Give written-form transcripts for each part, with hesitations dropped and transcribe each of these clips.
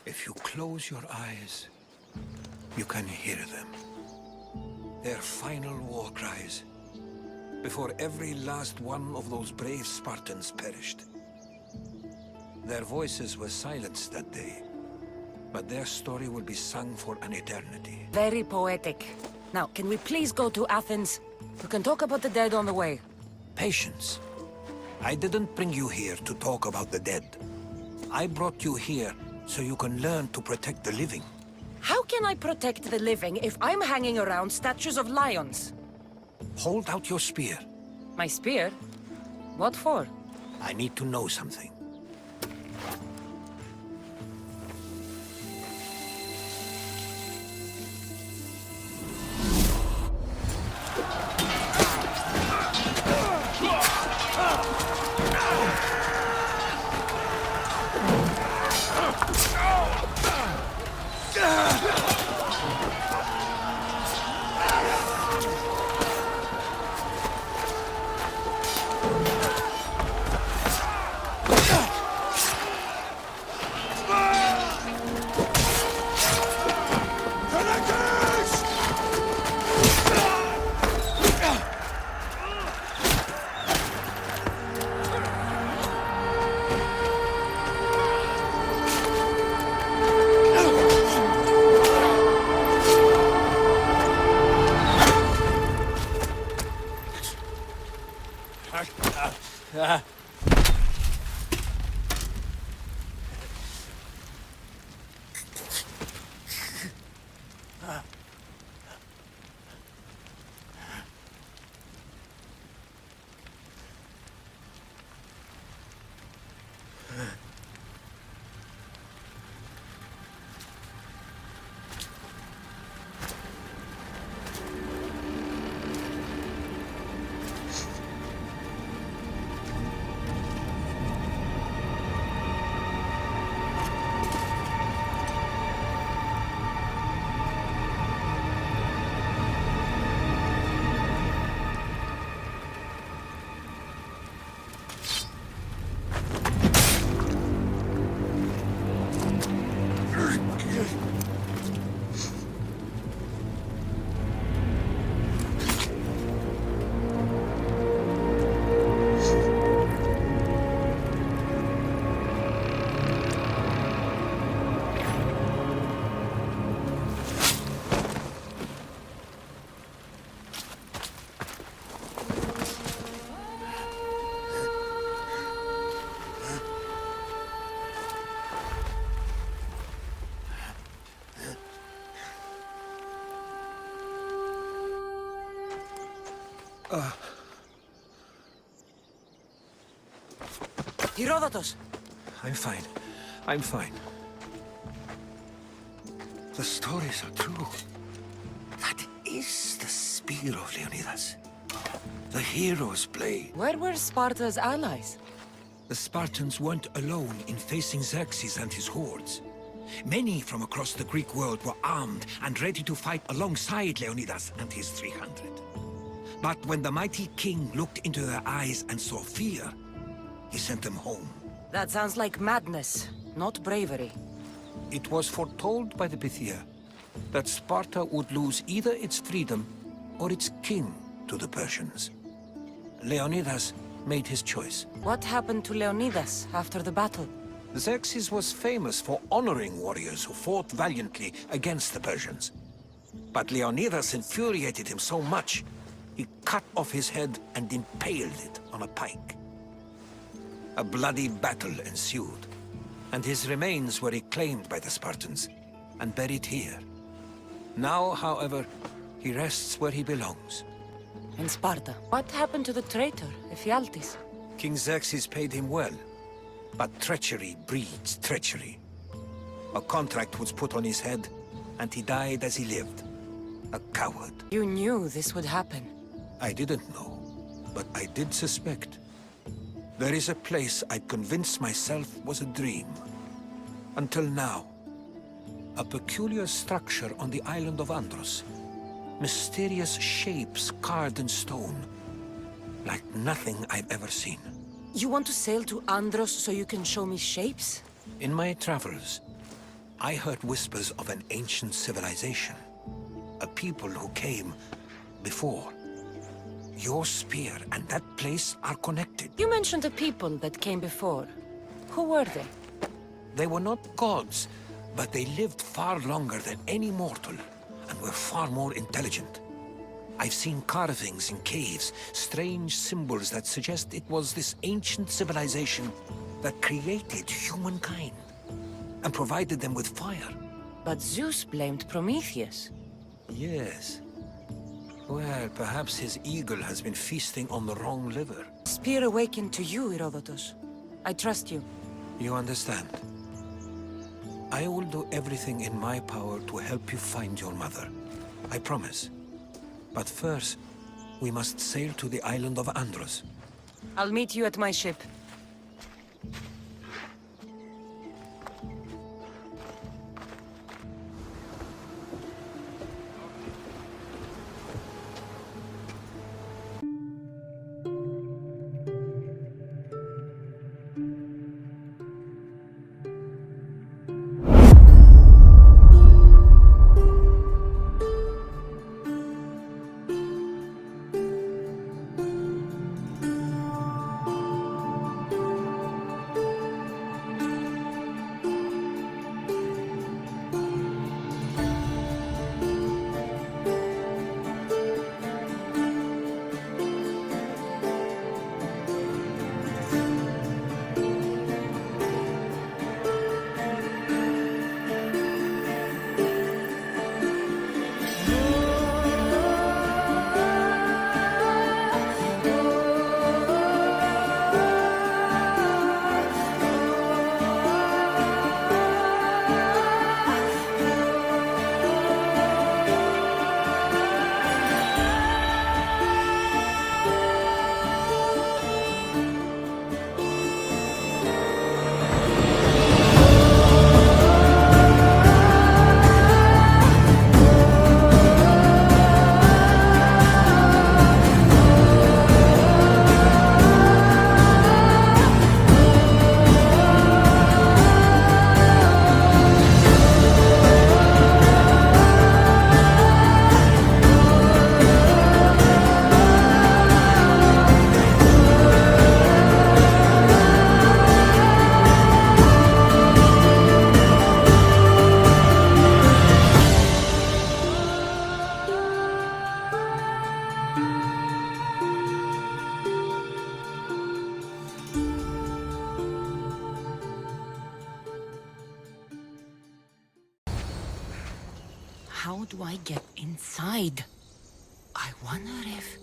If you close your eyes, you can hear them. Their final war cries, before every last one of those brave Spartans perished. Their voices were silenced that day, but their story will be sung for an eternity. Very poetic. Now, can we please go to Athens? We can talk about the dead on the way. Patience. I didn't bring you here to talk about the dead. I brought you here so you can learn to protect the living. How can I protect the living if I'm hanging around statues of lions? Hold out your spear. My spear? What for? I need to know something. Herodotus! I'm fine. I'm fine. The stories are true. That is the spear of Leonidas. The hero's blade. Where were Sparta's allies? The Spartans weren't alone in facing Xerxes and his hordes. Many from across the Greek world were armed and ready to fight alongside Leonidas and his 300. But when the mighty king looked into their eyes and saw fear, he sent them home. That sounds like madness, not bravery. It was foretold by the Pythia that Sparta would lose either its freedom or its king to the Persians. Leonidas made his choice. What happened to Leonidas after the battle? Xerxes was famous for honoring warriors who fought valiantly against the Persians. But Leonidas infuriated him so much, he cut off his head and impaled it on a pike. A bloody battle ensued, and his remains were reclaimed by the Spartans and buried here. Now, however, he rests where he belongs. In Sparta. What happened to the traitor, Ephialtes? King Xerxes paid him well, but treachery breeds treachery. A contract was put on his head, and he died as he lived. A coward. You knew this would happen. I didn't know, but I did suspect. There is a place I'd convinced myself was a dream. Until now. A peculiar structure on the island of Andros. Mysterious shapes carved in stone. Like nothing I've ever seen. You want to sail to Andros so you can show me shapes? In my travels, I heard whispers of an ancient civilization. A people who came before. Your spear and that place are connected. You mentioned a people that came before. Who were they? They were not gods, but they lived far longer than any mortal, and were far more intelligent. I've seen carvings in caves, strange symbols that suggest it was this ancient civilization that created humankind, and provided them with fire. But Zeus blamed Prometheus. Yes. Well, perhaps his eagle has been feasting on the wrong liver. Spear awakened to you, Herodotus. I trust you. You understand? I will do everything in my power to help you find your mother. I promise. But first, we must sail to the island of Andros. I'll meet you at my ship. How do I get inside? I wonder if...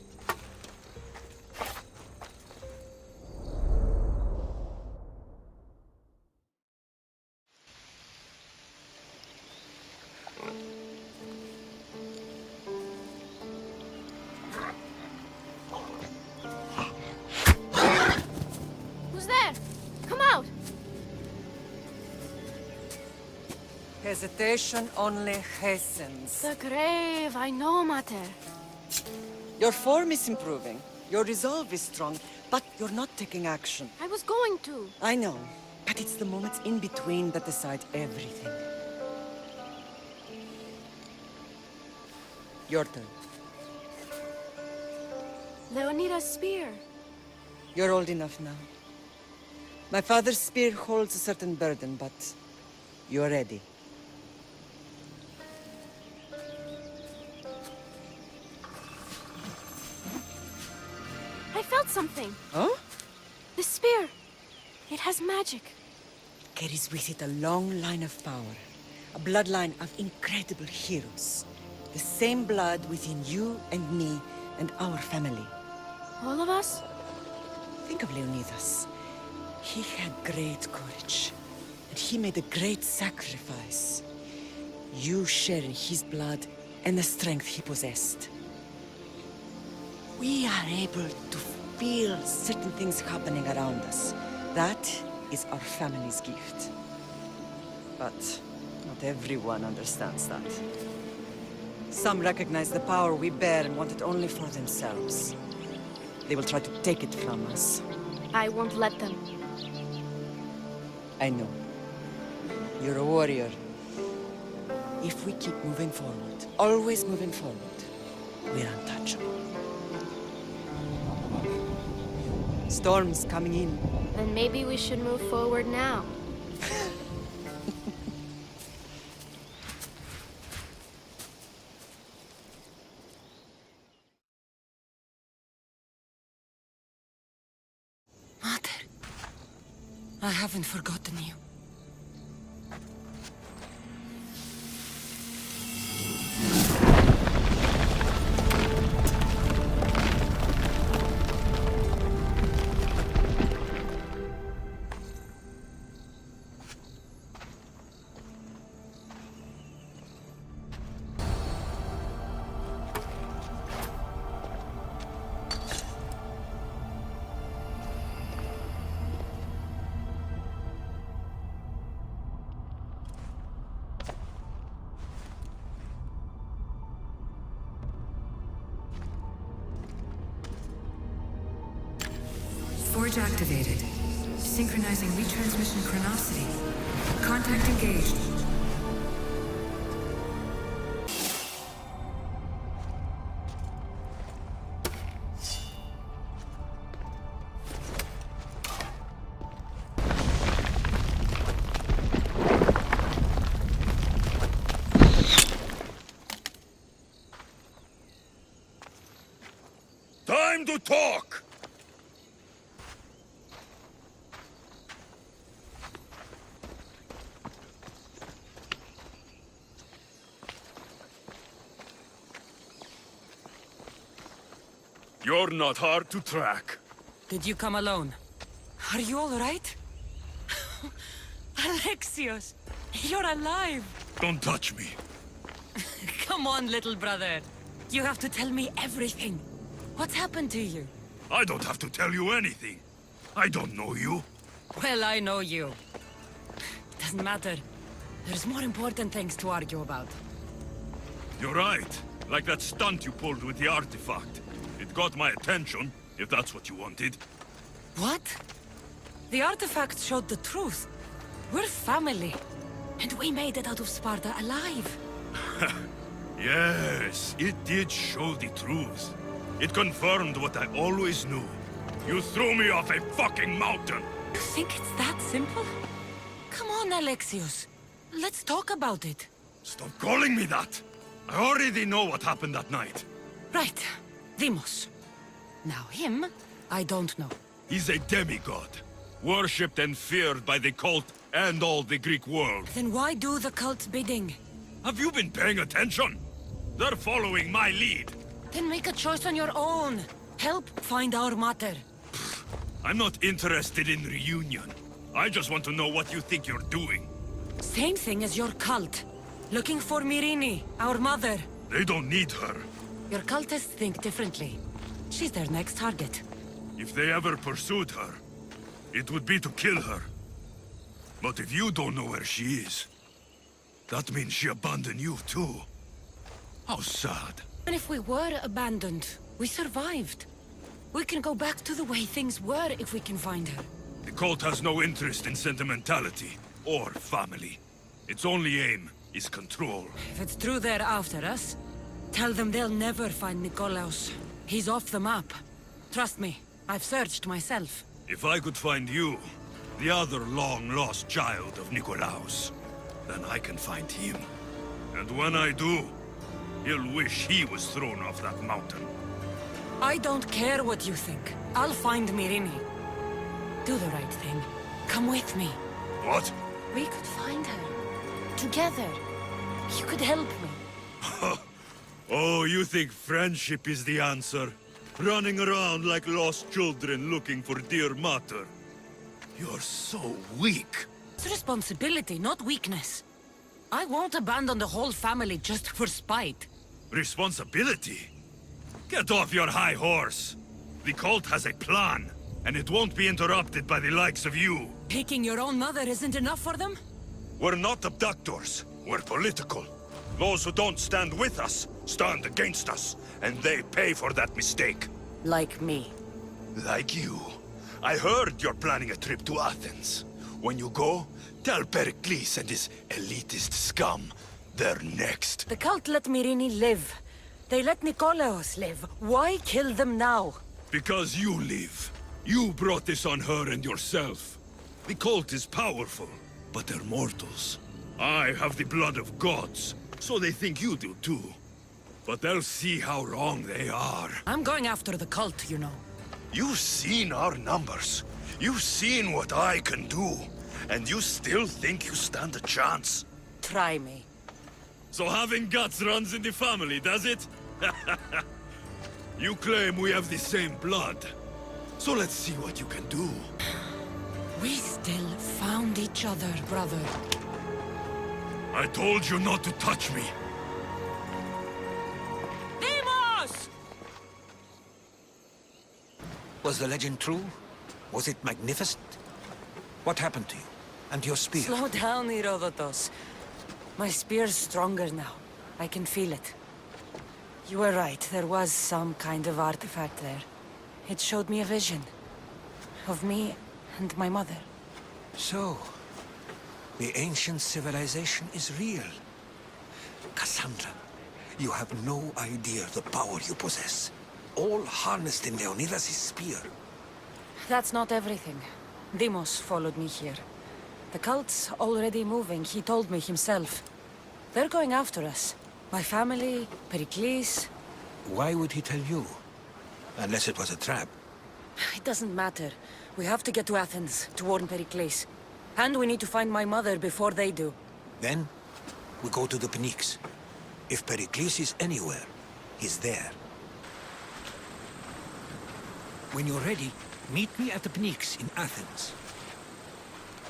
Who's there? Come out! Hesitation only hastens. The grave, I know, Mater. Your form is improving. Your resolve is strong, but you're not taking action. I was going to. I know, but it's the moments in between that decide everything. Your turn. Leonidas' spear. You're old enough now. My father's spear holds a certain burden, but you're ready. I felt something. Huh? The spear. It has magic. Carries with it a long line of power. A bloodline of incredible heroes. The same blood within you and me and our family. All of us? Think of Leonidas. He had great courage. And he made a great sacrifice. You share in his blood and the strength he possessed. We are able to feel certain things happening around us. That is our family's gift. But not everyone understands that. Some recognize the power we bear and want it only for themselves. They will try to take it from us. I won't let them. I know. You're a warrior. If we keep moving forward, always moving forward, we're untouchable. Storm's coming in. Then maybe we should move forward now. Mother, I haven't forgotten you. Forge activated. Synchronizing retransmission chronicity. Contact engaged. Time to talk! You're not hard to track. Did you come alone? Are you all right? Alexios, you're alive! Don't touch me. Come on, little brother. You have to tell me everything. What's happened to you? I don't have to tell you anything. I don't know you. Well, I know you. Doesn't matter. There's more important things to argue about. You're right. Like that stunt you pulled with the artifact. It got my attention, if that's what you wanted. What? The artifact showed the truth. We're family. And we made it out of Sparta alive. Yes, it did show the truth. It confirmed what I always knew. You threw me off a fucking mountain! You think it's that simple? Come on, Alexios. Let's talk about it. Stop calling me that! I already know what happened that night. Right. Deimos. Now him, I don't know. He's a demigod. Worshipped and feared by the cult and all the Greek world. Then why do the cult's bidding? Have you been paying attention? They're following my lead. Then make a choice on your own. Help find our mater. I'm not interested in reunion. I just want to know what you think you're doing. Same thing as your cult. Looking for Myrine, our mother. They don't need her. Your cultists think differently. She's their next target. If they ever pursued her, it would be to kill her. But if you don't know where she is, that means she abandoned you too. How sad. And if we were abandoned, we survived. We can go back to the way things were if we can find her. The cult has no interest in sentimentality or family. Its only aim is control. If it's true they're after us, tell them they'll never find Nikolaos. He's off the map. Trust me, I've searched myself. If I could find you, the other long-lost child of Nikolaos, then I can find him. And when I do, he'll wish he was thrown off that mountain. I don't care what you think. I'll find Myrine. Do the right thing. Come with me. What? We could find her. Together. You could help me. Oh, you think friendship is the answer? Running around like lost children looking for dear mater. You're so weak. It's responsibility, not weakness. I won't abandon the whole family just for spite. Responsibility? Get off your high horse. The cult has a plan, and it won't be interrupted by the likes of you. Taking your own mother isn't enough for them? We're not abductors. We're political. Those who don't stand with us, stand against us, and they pay for that mistake. Like me. Like you. I heard you're planning a trip to Athens. When you go, tell Pericles and his elitist scum they're next. The cult let Myrrine live. They let Nikolaos live. Why kill them now? Because you live. You brought this on her and yourself. The cult is powerful, but they're mortals. I have the blood of gods, so they think you do too. But they'll see how wrong they are. I'm going after the cult, you know. You've seen our numbers. You've seen what I can do. And you still think you stand a chance? Try me. So having guts runs in the family, does it? You claim we have the same blood. So let's see what you can do. We still found each other, brother. I told you not to touch me. Deimos! Was the legend true? Was it magnificent? What happened to you? And your spear? Slow down, Herodotos. My spear's stronger now. I can feel it. You were right. There was some kind of artifact there. It showed me a vision. Of me and my mother. So, the ancient civilization is real. Kassandra, you have no idea the power you possess. All harnessed in Leonidas' spear. That's not everything. Deimos followed me here. The cult's already moving, he told me himself. They're going after us. My family, Pericles. Why would he tell you? Unless it was a trap. It doesn't matter. We have to get to Athens to warn Pericles. And we need to find my mother before they do. Then, we go to the Pnyx. If Pericles is anywhere, he's there. When you're ready, meet me at the Pnyx in Athens.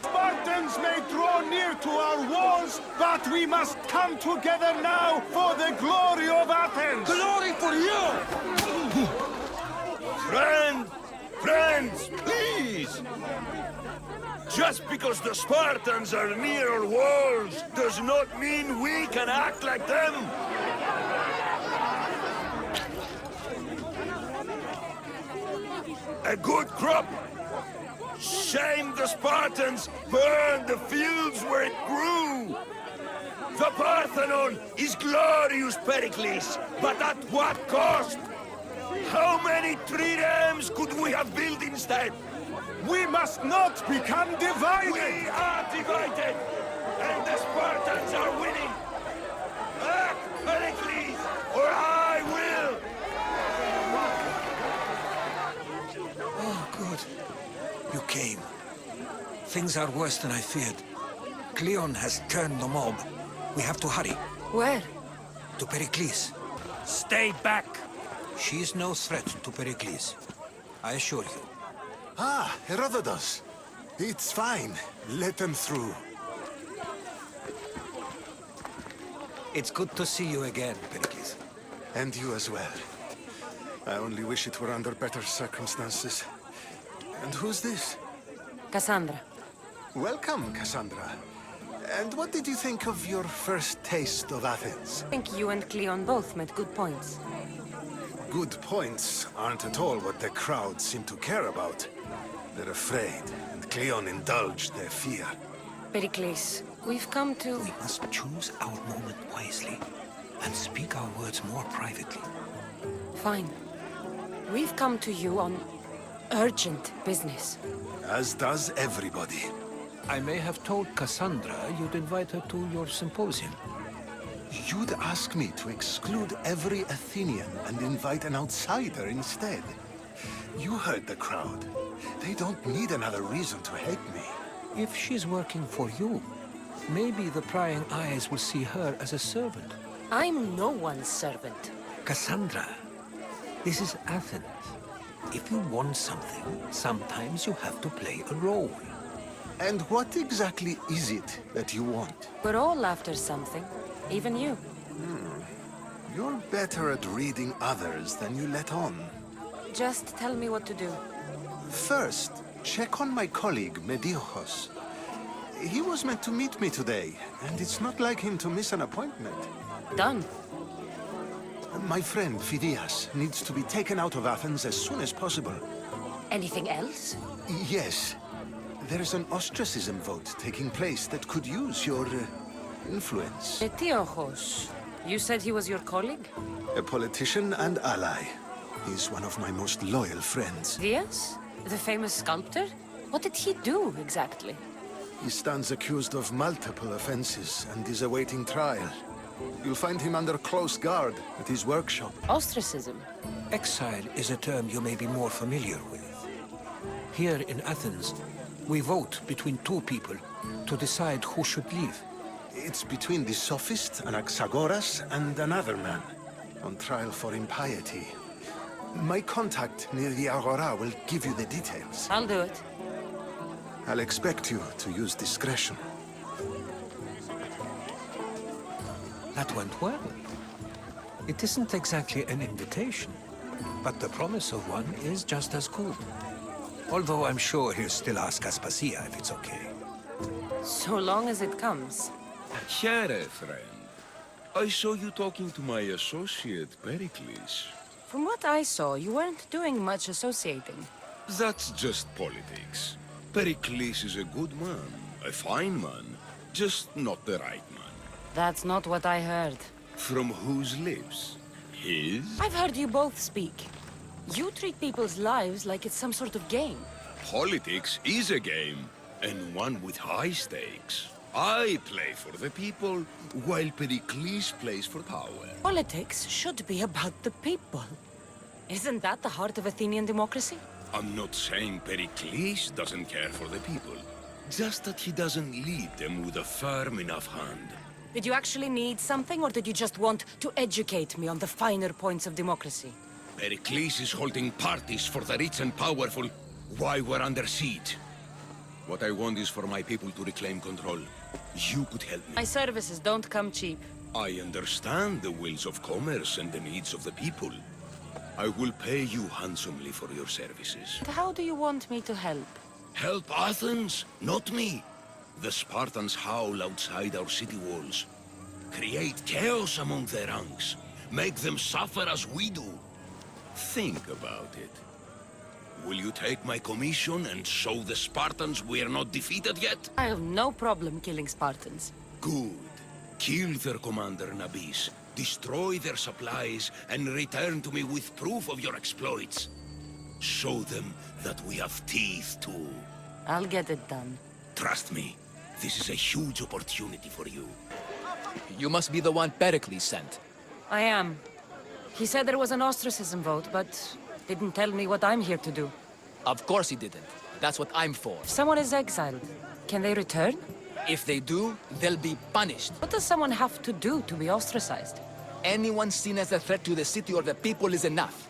Spartans may draw near to our walls, but we must come together now for the glory of Athens! Glory for you! Friends, please! Just because the Spartans are near our walls does not mean we can act like them! A good crop! Shame the Spartans burned the fields where it grew! The Parthenon is glorious, Pericles, but at what cost? How many triremes could we have built instead? We must not become divided! We are divided, and the Spartans are winning! Act, Pericles, or I will! Oh, good. You came. Things are worse than I feared. Cleon has turned the mob. We have to hurry. Where? To Pericles. Stay back! She's no threat to Pericles. I assure you. Ah, Herodotus. It's fine. Let them through. It's good to see you again, Pericles. And you as well. I only wish it were under better circumstances. And who's this? Kassandra. Welcome, Kassandra. And what did you think of your first taste of Athens? I think you and Cleon both made good points. Good points aren't at all what the crowd seem to care about. They're afraid, and Cleon indulged their fear. Pericles, we've come to... We must choose our moment wisely and speak our words more privately. Fine. We've come to you on urgent business. As does everybody. I may have told Kassandra you'd invite her to your symposium. You'd ask me to exclude every Athenian and invite an outsider instead. You heard the crowd. They don't need another reason to hate me. If she's working for you, maybe the prying eyes will see her as a servant. I'm no one's servant. Kassandra, this is Athens. If you want something, sometimes you have to play a role. And what exactly is it that you want? We're all after something. Even you. You're better at reading others than you let on. Just tell me what to do. First, check on my colleague, Medios. He was meant to meet me today, and it's not like him to miss an appointment. Done. My friend, Phidias, needs to be taken out of Athens as soon as possible. Anything else? Yes. There's an ostracism vote taking place that could use your influence. Antiochos. You said he was your colleague? A politician and ally. He's one of my most loyal friends. Diaz? The famous sculptor? What did he do, exactly? He stands accused of multiple offenses and is awaiting trial. You'll find him under close guard at his workshop. Ostracism? Exile is a term you may be more familiar with. Here in Athens, we vote between two people to decide who should leave. It's between the sophist, Anaxagoras, and another man, on trial for impiety. My contact near the Agora will give you the details. I'll do it. I'll expect you to use discretion. That went well. It isn't exactly an invitation, but the promise of one is just as good. Although I'm sure he'll still ask Aspasia if it's okay. So long as it comes. Here, friend. I saw you talking to my associate, Pericles. From what I saw, you weren't doing much associating. That's just politics. Pericles is a good man, a fine man, just not the right man. That's not what I heard. From whose lips? His? I've heard you both speak. You treat people's lives like it's some sort of game. Politics is a game, and one with high stakes. I play for the people, while Pericles plays for power. Politics should be about the people. Isn't that the heart of Athenian democracy? I'm not saying Pericles doesn't care for the people, just that he doesn't lead them with a firm enough hand. Did you actually need something, or did you just want to educate me on the finer points of democracy? Pericles is holding parties for the rich and powerful while we're under siege. What I want is for my people to reclaim control. You could help me. My services don't come cheap. I understand the wills of commerce and the needs of the people. I will pay you handsomely for your services. But how do you want me to help? Help Athens, not me. The Spartans howl outside our city walls. Create chaos among their ranks. Make them suffer as we do. Think about it. Will you take my commission and show the Spartans we are not defeated yet? I have no problem killing Spartans. Good. Kill their commander Nabis, destroy their supplies, and return to me with proof of your exploits. Show them that we have teeth too. I'll get it done. Trust me, this is a huge opportunity for you. You must be the one Pericles sent. I am. He said there was an ostracism vote, but didn't tell me what I'm here to do. Of course he didn't. That's what I'm for. If someone is exiled, can they return? If they do, they'll be punished. What does someone have to do to be ostracized? Anyone seen as a threat to the city or the people is enough.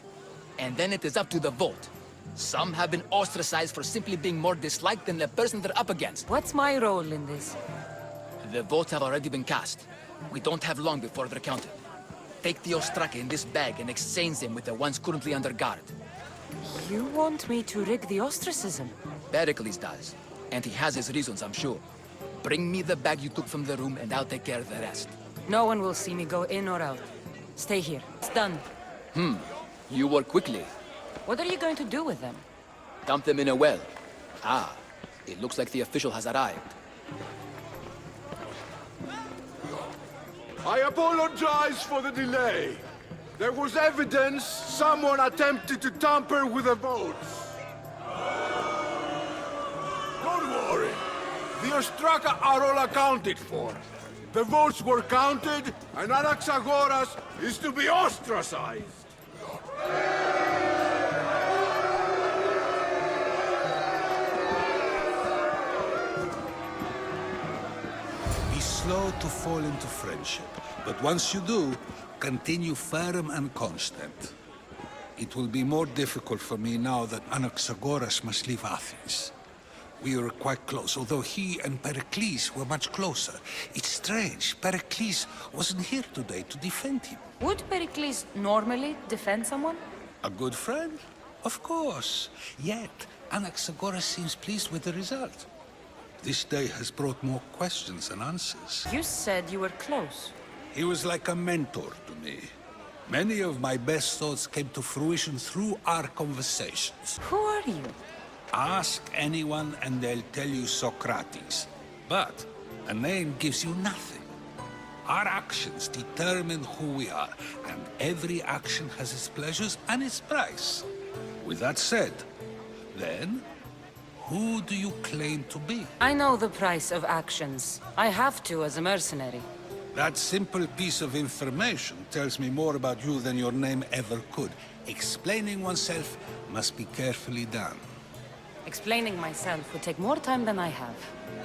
And then it is up to the vote. Some have been ostracized for simply being more disliked than the person they're up against. What's my role in this? The votes have already been cast. We don't have long before they're counted. Take the ostraka in this bag and exchange them with the ones currently under guard. You want me to rig the ostracism? Pericles does. And he has his reasons, I'm sure. Bring me the bag you took from the room and I'll take care of the rest. No one will see me go in or out. Stay here. It's done. You work quickly. What are you going to do with them? Dump them in a well. Ah, it looks like the official has arrived. I apologize for the delay. There was evidence someone attempted to tamper with the votes. Don't worry. The ostraka are all accounted for. The votes were counted, and Anaxagoras is to be ostracized. Be slow to fall into friendship, but once you do, continue firm and constant. It will be more difficult for me now that Anaxagoras must leave Athens. We were quite close, although he and Pericles were much closer. It's strange, Pericles wasn't here today to defend him. Would Pericles normally defend someone? A good friend? Of course. Yet, Anaxagoras seems pleased with the result. This day has brought more questions than answers. You said you were close. He was like a mentor to me. Many of my best thoughts came to fruition through our conversations. Who are you? Ask anyone and they'll tell you Socrates. But a name gives you nothing. Our actions determine who we are, and every action has its pleasures and its price. With that said, then, who do you claim to be? I know the price of actions. I have to as a mercenary. That simple piece of information tells me more about you than your name ever could. Explaining oneself must be carefully done. Explaining myself would take more time than I have.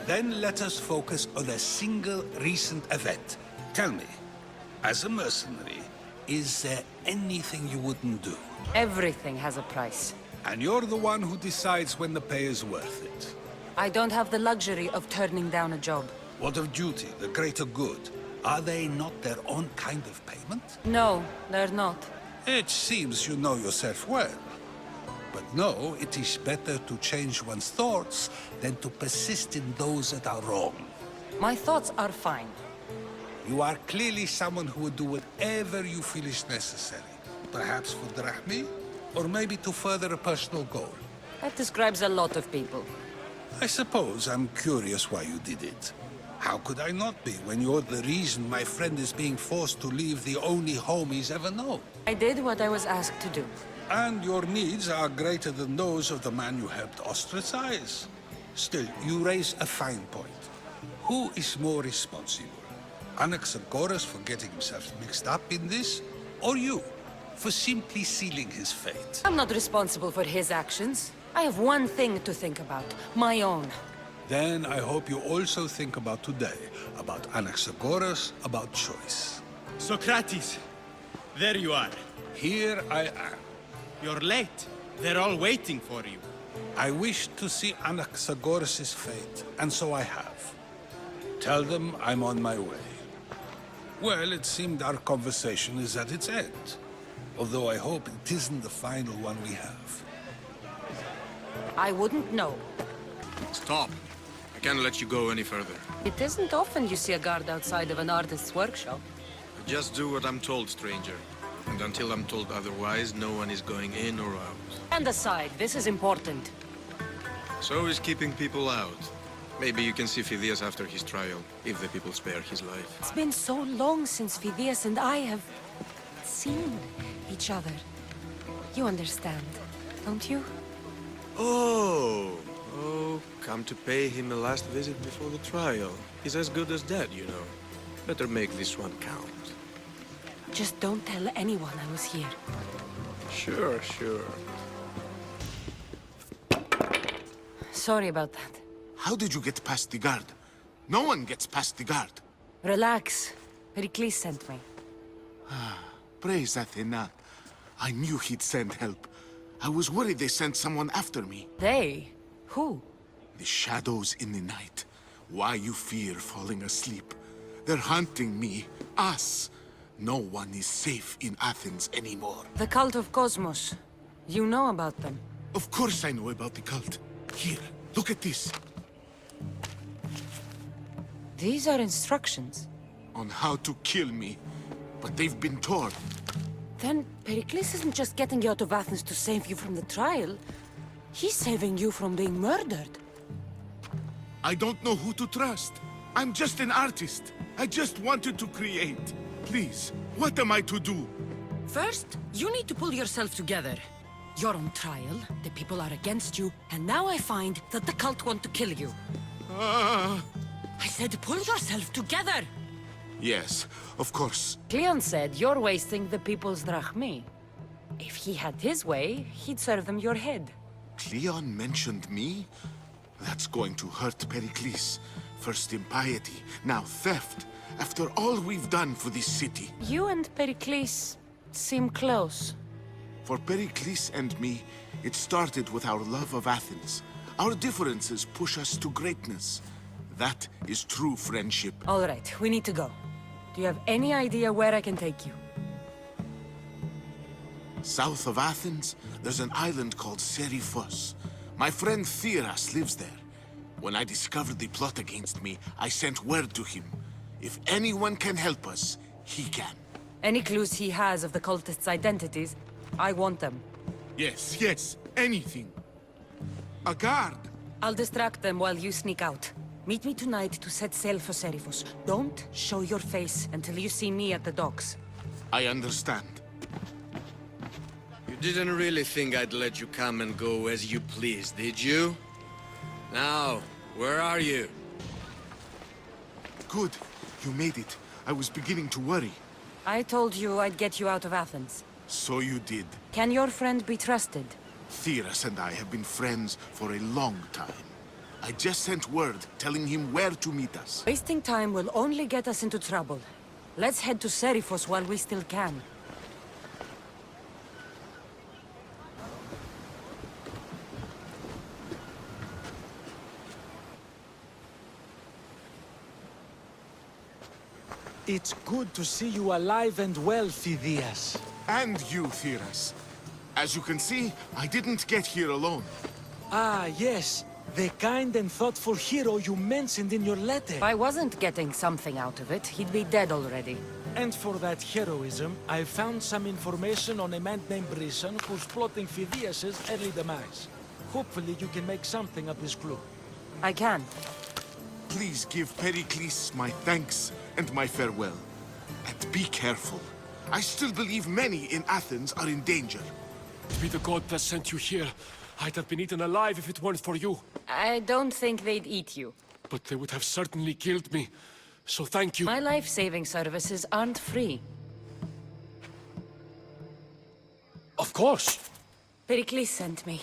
Then let us focus on a single recent event. Tell me, as a mercenary, is there anything you wouldn't do? Everything has a price. And you're the one who decides when the pay is worth it. I don't have the luxury of turning down a job. What of duty, the greater good? Are they not their own kind of payment? No, they're not. It seems you know yourself well. But no, it is better to change one's thoughts than to persist in those that are wrong. My thoughts are fine. You are clearly someone who would do whatever you feel is necessary. Perhaps for drachmi, or maybe to further a personal goal. That describes a lot of people. I suppose I'm curious why you did it. How could I not be when you're the reason my friend is being forced to leave the only home he's ever known? I did what I was asked to do. And your needs are greater than those of the man you helped ostracize. Still, you raise a fine point. Who is more responsible? Anaxagoras for getting himself mixed up in this? Or you, for simply sealing his fate? I'm not responsible for his actions. I have one thing to think about, my own. Then I hope you also think about today, about Anaxagoras, about choice. Socrates! There you are. Here I am. You're late. They're all waiting for you. I wish to see Anaxagoras' fate, and so I have. Tell them I'm on my way. Well, it seemed our conversation is at its end. Although I hope it isn't the final one we have. I wouldn't know. Stop. I can't let you go any further. It isn't often you see a guard outside of an artist's workshop. Just do what I'm told, stranger. And until I'm told otherwise, no one is going in or out. And aside, this is important. So is keeping people out. Maybe you can see Phidias after his trial, if the people spare his life. It's been so long since Phidias and I have seen each other. You understand, don't you? Oh, come to pay him a last visit before the trial. He's as good as dead, you know. Better make this one count. Just don't tell anyone I was here. Sure, sure. Sorry about that. How did you get past the guard? No one gets past the guard. Relax. Pericles sent me. Praise Athena. I knew he'd send help. I was worried they sent someone after me. They? Who? The shadows in the night. Why you fear falling asleep? They're hunting me. Us. No one is safe in Athens anymore. The Cult of Kosmos. You know about them? Of course I know about the cult. Here, look at this. These are instructions. On how to kill me. But they've been torn. Then Pericles isn't just getting you out of Athens to save you from the trial. He's saving you from being murdered. I don't know who to trust. I'm just an artist. I just wanted to create. Please, what am I to do? First, you need to pull yourself together. You're on trial, the people are against you, and now I find that the cult want to kill you. I said pull yourself together! Yes, of course. Cleon said you're wasting the people's drachmi. If he had his way, he'd serve them your head. Cleon mentioned me? That's going to hurt Pericles. First impiety, now theft. After all we've done for this city. You and Pericles seem close. For Pericles and me, it started with our love of Athens. Our differences push us to greatness. That is true friendship. All right, we need to go. Do you have any idea where I can take you? South of Athens, there's an island called Seriphos. My friend Theras lives there. When I discovered the plot against me, I sent word to him. If anyone can help us, he can. Any clues he has of the cultists' identities, I want them. Yes, yes, anything. A guard! I'll distract them while you sneak out. Meet me tonight to set sail for Seriphos. Don't show your face until you see me at the docks. I understand. You didn't really think I'd let you come and go as you please, did you? Now, where are you? Good. You made it. I was beginning to worry. I told you I'd get you out of Athens. So you did. Can your friend be trusted? Theras and I have been friends for a long time. I just sent word telling him where to meet us. Wasting time will only get us into trouble. Let's head to Seriphos while we still can. It's good to see you alive and well, Phidias. And you, Theras. As you can see, I didn't get here alone. Ah, yes. The kind and thoughtful hero you mentioned in your letter. If I wasn't getting something out of it, he'd be dead already. And for that heroism, I found some information on a man named Brisson who's plotting Phidias' early demise. Hopefully you can make something of this clue. I can. Please give Pericles my thanks and my farewell. And be careful. I still believe many in Athens are in danger. Be the god that sent you here. I'd have been eaten alive if it weren't for you. I don't think they'd eat you. But they would have certainly killed me. So thank you. My life-saving services aren't free. Of course. Pericles sent me.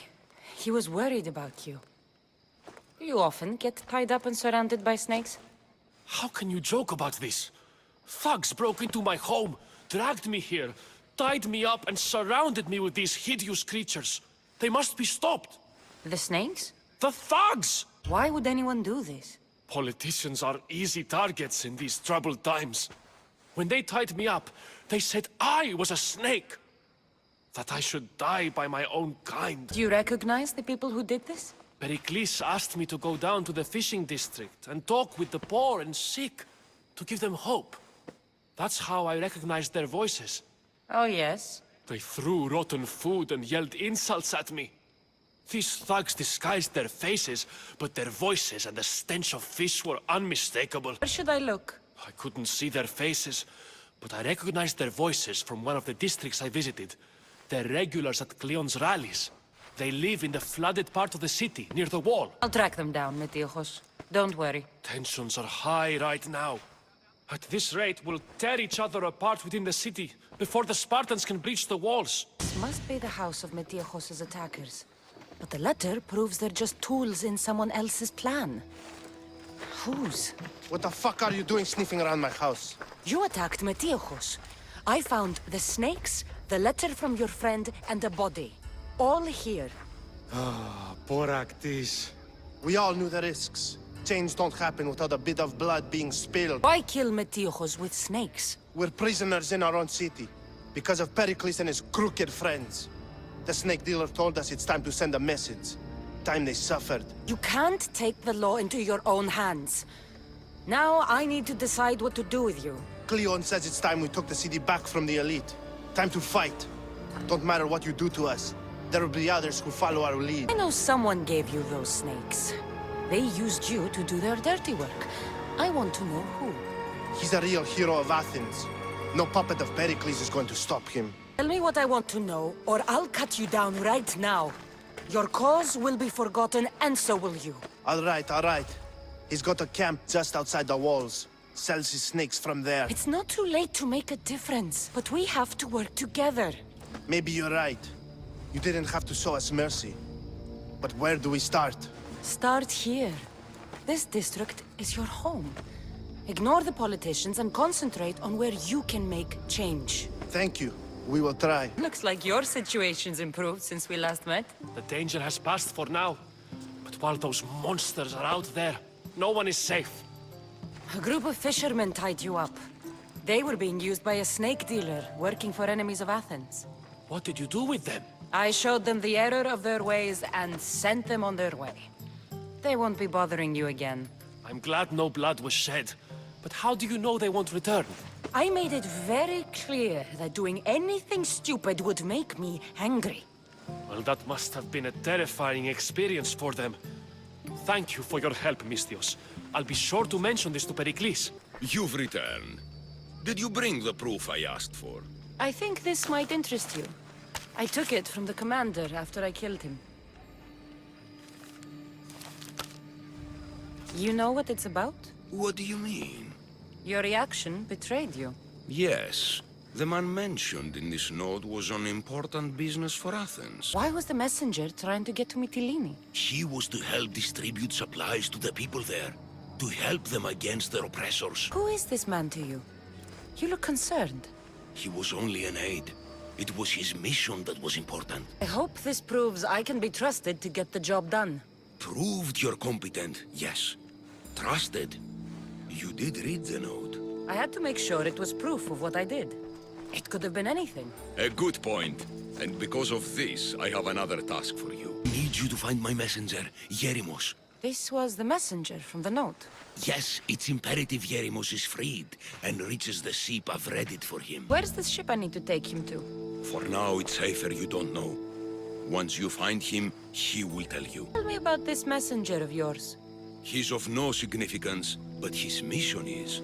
He was worried about you. You often get tied up and surrounded by snakes? How can you joke about this? Thugs broke into my home, dragged me here, tied me up and surrounded me with these hideous creatures. They must be stopped. The snakes? The thugs! Why would anyone do this? Politicians are easy targets in these troubled times. When they tied me up, they said I was a snake. That I should die by my own kind. Do you recognize the people who did this? Pericles asked me to go down to the fishing district and talk with the poor and sick, to give them hope. That's how I recognized their voices. Oh, yes? They threw rotten food and yelled insults at me. These thugs disguised their faces, but their voices and the stench of fish were unmistakable. Where should I look? I couldn't see their faces, but I recognized their voices from one of the districts I visited. They're regulars at Cleon's rallies. They live in the flooded part of the city, near the wall. I'll track them down, Metiochos. Don't worry. Tensions are high right now. At this rate, we'll tear each other apart within the city, before the Spartans can breach the walls. This must be the house of Metiochos' attackers. But the letter proves they're just tools in someone else's plan. Whose? What the fuck are you doing sniffing around my house? You attacked Metiochos. I found the snakes, the letter from your friend, and a body. All here. Ah, Boraktis. We all knew the risks. Change don't happen without a bit of blood being spilled. Why kill Metiochos with snakes? We're prisoners in our own city, because of Pericles and his crooked friends. The snake dealer told us it's time to send a message. Time they suffered. You can't take the law into your own hands. Now I need to decide what to do with you. Cleon says it's time we took the city back from the elite. Time to fight. Don't matter what you do to us. There will be others who follow our lead. I know someone gave you those snakes. They used you to do their dirty work. I want to know who. He's a real hero of Athens. No puppet of Pericles is going to stop him. Tell me what I want to know, or I'll cut you down right now. Your cause will be forgotten, and so will you. All right, all right. He's got a camp just outside the walls. Sells his snakes from there. It's not too late to make a difference, but we have to work together. Maybe you're right. You didn't have to show us mercy. But where do we start? Start here. This district is your home. Ignore the politicians and concentrate on where you can make change. Thank you. We will try. Looks like your situation's improved since we last met. The danger has passed for now. But while those monsters are out there, no one is safe. A group of fishermen tied you up. They were being used by a snake dealer working for enemies of Athens. What did you do with them? I showed them the error of their ways and sent them on their way. They won't be bothering you again. I'm glad no blood was shed. But how do you know they won't return? I made it very clear that doing anything stupid would make me angry. Well, that must have been a terrifying experience for them. Thank you for your help, Misthios. I'll be sure to mention this to Pericles. You've returned. Did you bring the proof I asked for? I think this might interest you. I took it from the commander after I killed him. You know what it's about? What do you mean? Your reaction betrayed you. Yes. The man mentioned in this note was on important business for Athens. Why was the messenger trying to get to Mytilene? He was to help distribute supplies to the people there, to help them against their oppressors. Who is this man to you? You look concerned. He was only an aide. It was his mission that was important. I hope this proves I can be trusted to get the job done. Proved you're competent, yes. Trusted. You did read the note. I had to make sure it was proof of what I did. It could have been anything. A good point. And because of this, I have another task for you. I need you to find my messenger, Yerimos. This was the messenger from the note. Yes, it's imperative Yerimos is freed and reaches the ship. I've read it for him. Where's the ship I need to take him to? For now, it's safer you don't know. Once you find him, he will tell you. Tell me about this messenger of yours. He's of no significance, but his mission is.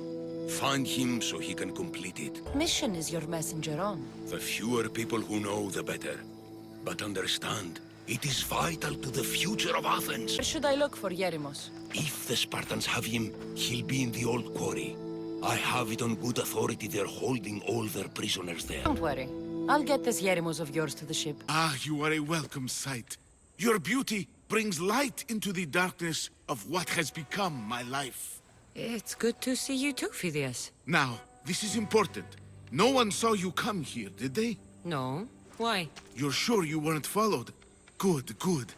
Find him so he can complete it. What mission is your messenger on? The fewer people who know, the better. But understand, it is vital to the future of Athens. Where should I look for Yerimos? If the Spartans have him, he'll be in the old quarry. I have it on good authority they're holding all their prisoners there. Don't worry. I'll get this Yerimos of yours to the ship. Ah, you are a welcome sight. Your beauty brings light into the darkness of what has become my life. It's good to see you too, Phidias. Now, this is important. No one saw you come here, did they? No. Why? You're sure you weren't followed? Good, good.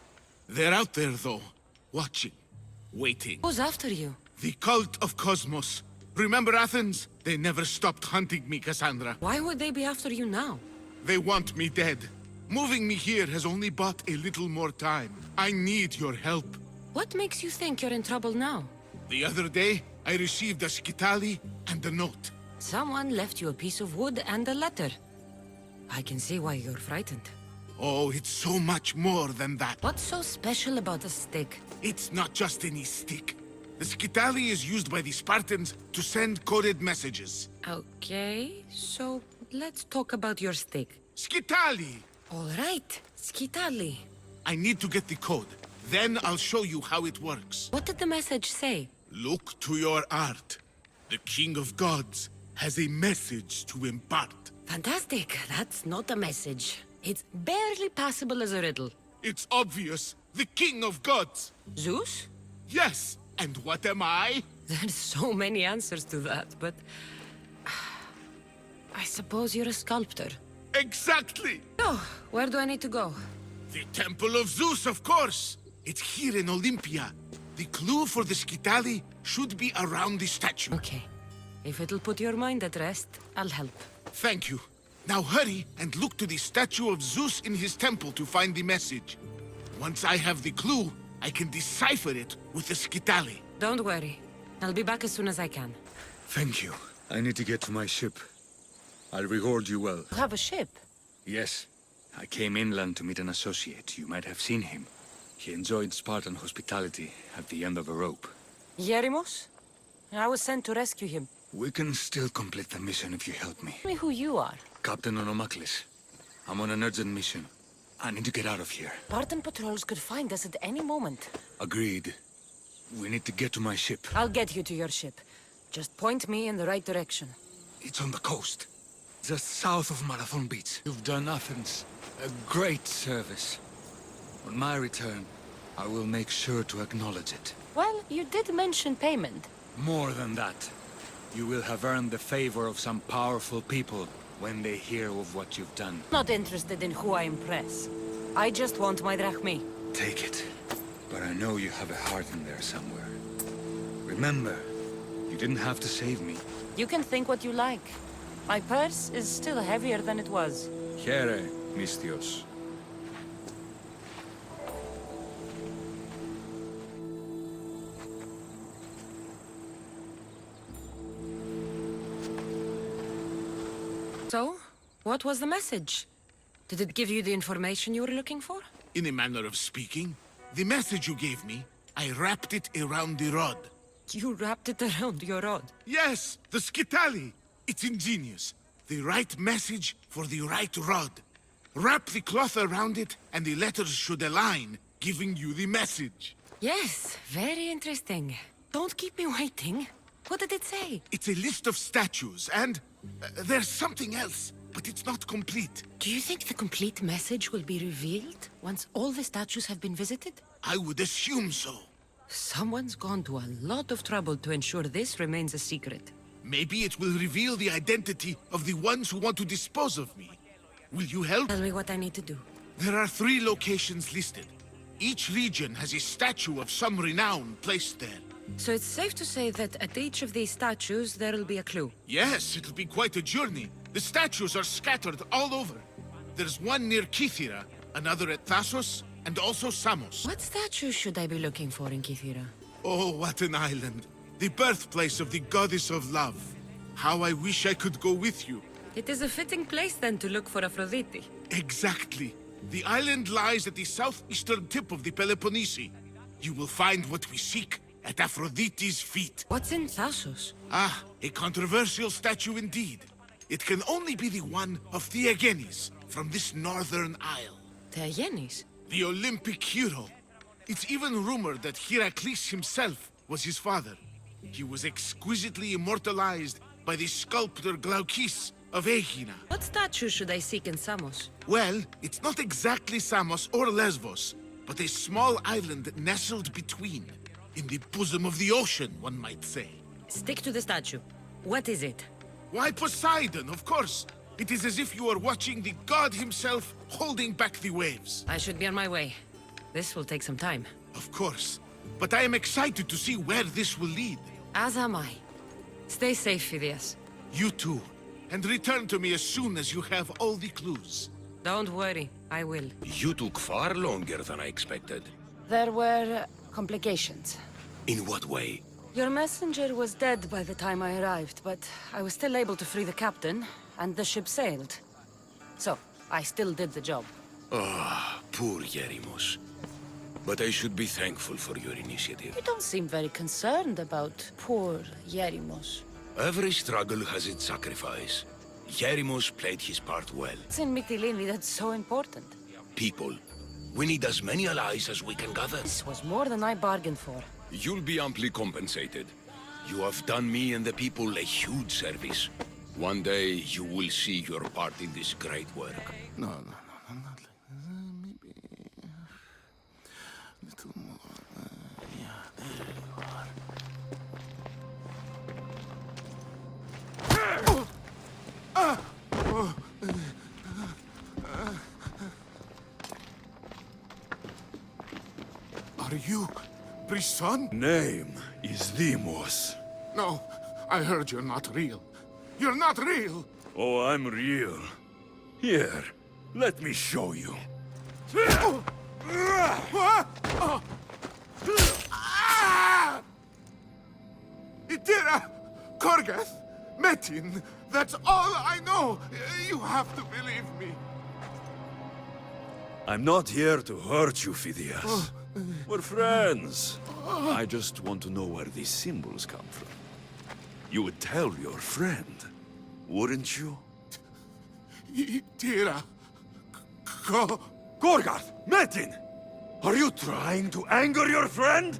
They're out there, though. Watching. Waiting. Who's after you? The Cult of Kosmos. Remember Athens? They never stopped hunting me, Kassandra. Why would they be after you now? They want me dead. Moving me here has only bought a little more time. I need your help. What makes you think you're in trouble now? The other day, I received a skitali and a note. Someone left you a piece of wood and a letter. I can see why you're frightened. Oh, it's so much more than that. What's so special about a stick? It's not just any stick. The skitali is used by the Spartans to send coded messages. Okay, so let's talk about your stick. Skitali! All right, skitali. I need to get the code. Then I'll show you how it works. What did the message say? Look to your art. The King of Gods has a message to impart. Fantastic. That's not a message. It's barely passable as a riddle. It's obvious. The King of Gods. Zeus? Yes. And what am I? There's so many answers to that, but... I suppose you're a sculptor. Exactly! Oh, where do I need to go? The Temple of Zeus, of course! It's here in Olympia. The clue for the skitali should be around the statue. Okay. If it'll put your mind at rest, I'll help. Thank you. Now hurry and look to the statue of Zeus in his temple to find the message. Once I have the clue, I can decipher it with the skitali. Don't worry. I'll be back as soon as I can. Thank you. I need to get to my ship. I'll reward you well. You have a ship? Yes. I came inland to meet an associate. You might have seen him. He enjoyed Spartan hospitality at the end of a rope. Yerimos? I was sent to rescue him. We can still complete the mission if you help me. Tell me who you are. Captain Onomaklis. I'm on an urgent mission. I need to get out of here. Spartan patrols could find us at any moment. Agreed. We need to get to my ship. I'll get you to your ship. Just point me in the right direction. It's on the coast. Just south of Marathon Beach. You've done Athens a great service. On my return, I will make sure to acknowledge it. Well, you did mention payment. More than that. You will have earned the favor of some powerful people when they hear of what you've done. Not interested in who I impress. I just want my drachmi. Take it. But I know you have a heart in there somewhere. Remember, you didn't have to save me. You can think what you like. My purse is still heavier than it was. Here, Mistios. So, what was the message? Did it give you the information you were looking for? In a manner of speaking, the message you gave me, I wrapped it around the rod. You wrapped it around your rod? Yes, the skitali. It's ingenious. The right message for the right rod. Wrap the cloth around it, and the letters should align, giving you the message. Yes, very interesting. Don't keep me waiting. What did it say? It's a list of statues, and there's something else, but it's not complete. Do you think the complete message will be revealed once all the statues have been visited? I would assume so. Someone's gone to a lot of trouble to ensure this remains a secret. Maybe it will reveal the identity of the ones who want to dispose of me. Will you help? Tell me what I need to do. There are 3 locations listed. Each region has a statue of some renown placed there. So it's safe to say that at each of these statues there'll be a clue? Yes, it'll be quite a journey. The statues are scattered all over. There's one near Kythera, another at Thassos, and also Samos. What statue should I be looking for in Kythera? Oh, what an island. The birthplace of the goddess of love. How I wish I could go with you. It is a fitting place then to look for Aphrodite. Exactly. The island lies at the southeastern tip of the Peloponnese. You will find what we seek at Aphrodite's feet. What's in Thassos? Ah, a controversial statue indeed. It can only be the one of Theagenes from this northern isle. Theagenes? The Olympic hero. It's even rumored that Heracles himself was his father. He was exquisitely immortalized by the sculptor Glaukis of Aegina. What statue should I seek in Samos? Well, it's not exactly Samos or Lesbos, but a small island nestled between. In the bosom of the ocean, one might say. Stick to the statue. What is it? Why, Poseidon, of course. It is as if you are watching the god himself holding back the waves. I should be on my way. This will take some time. Of course. But I am excited to see where this will lead. As am I. Stay safe, Phidias. You too. And return to me as soon as you have all the clues. Don't worry, I will. You took far longer than I expected. There were complications. In what way? Your messenger was dead by the time I arrived, but I was still able to free the captain, and the ship sailed. So, I still did the job. Ah, poor Yerimos. But I should be thankful for your initiative. You don't seem very concerned about poor Yerimos. Every struggle has its sacrifice. Yerimos played his part well. It's in Mytilene that's so important. People. We need as many allies as we can gather. This was more than I bargained for. You'll be amply compensated. You have done me and the people a huge service. One day, you will see your part in this great work. No, not like this. Maybe a little more. Yeah, there you are. Are you Brisson? Name is Deimos. No, I heard you're not real. You're not real! Oh, I'm real. Here, let me show you. Itira! Korgath! Metin! That's all I know! You have to believe me. I'm not here to hurt you, Phidias. We're friends. I just want to know where these symbols come from. You would tell your friend, wouldn't you? Itira! Korgath! Metin! Are you trying to anger your friend?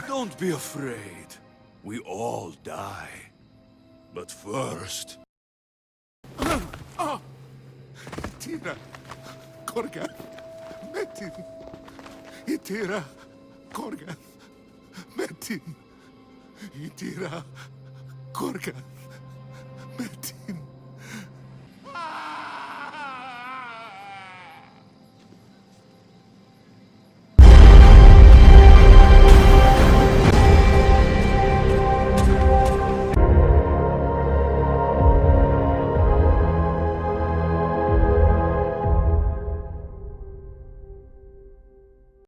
Don't be afraid. We all die. But first... Itira, Korgath, Metin. Itira, Korgath, Metin. Itira, Korgath, Metin.